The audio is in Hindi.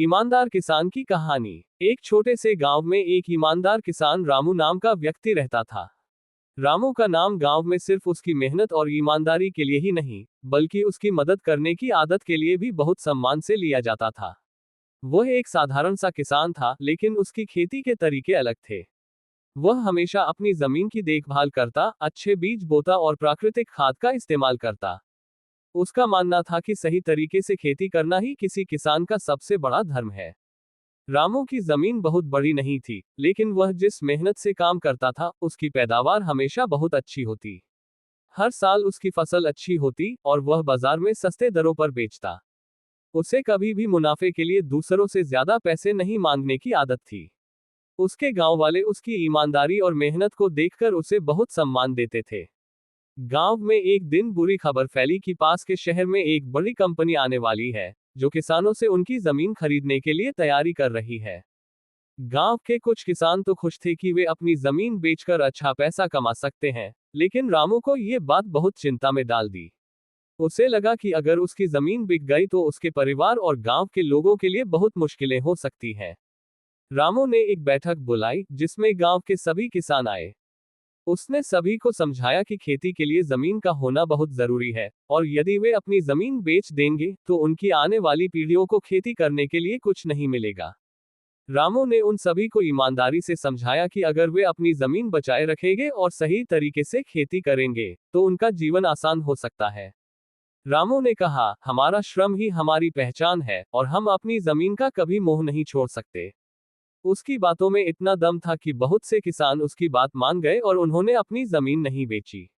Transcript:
ईमानदार किसान की कहानी। एक छोटे से गांव में एक ईमानदार किसान रामू नाम का व्यक्ति रहता था। रामू का नाम गांव में सिर्फ उसकी मेहनत और ईमानदारी के लिए ही नहीं, बल्कि उसकी मदद करने की आदत के लिए भी बहुत सम्मान से लिया जाता था। वह एक साधारण सा किसान था, लेकिन उसकी खेती के तरीके अलग थे। वह हमेशा अपनी जमीन की देखभाल करता, अच्छे बीज बोता और प्राकृतिक खाद का इस्तेमाल करता। उसका मानना था कि सही तरीके से खेती करना ही किसी किसान का सबसे बड़ा धर्म है। रामू की जमीन बहुत बड़ी नहीं थी, लेकिन वह जिस मेहनत से काम करता था, उसकी पैदावार हमेशा बहुत अच्छी होती। हर साल उसकी फसल अच्छी होती और वह बाजार में सस्ते दरों पर बेचता। उसे कभी भी मुनाफे के लिए दूसरों से ज्यादा पैसे नहीं मांगने की आदत थी। उसके गांव वाले उसकी ईमानदारी और मेहनत को देखकर उसे बहुत सम्मान देते थे। गांव में एक दिन बुरी खबर फैली कि पास के शहर में एक बड़ी कंपनी आने वाली है, जो किसानों से उनकी जमीन खरीदने के लिए तैयारी कर रही है। गांव के कुछ किसान तो खुश थे कि वे अपनी जमीन बेचकर अच्छा पैसा कमा सकते हैं, लेकिन रामू को ये बात बहुत चिंता में डाल दी। उसे लगा कि अगर उसकी जमीन बिक गई तो उसके परिवार और गांव के लोगों के लिए बहुत मुश्किलें हो सकती हैं। रामू ने एक बैठक बुलाई, जिसमें गांव के सभी किसान आए। उसने सभी को समझाया कि खेती के लिए जमीन का होना बहुत जरूरी है, और यदि वे अपनी जमीन बेच देंगे तो उनकी आने वाली पीढ़ियों को खेती करने के लिए कुछ नहीं मिलेगा। रामू ने उन सभी को ईमानदारी से समझाया कि अगर वे अपनी जमीन बचाए रखेंगे और सही तरीके से खेती करेंगे, तो उनका जीवन आसान हो सकता है। रामू ने कहा, हमारा श्रम ही हमारी पहचान है और हम अपनी जमीन का कभी मोह नहीं छोड़ सकते। उसकी बातों में इतना दम था कि बहुत से किसान उसकी बात मान गए और उन्होंने अपनी जमीन नहीं बेची।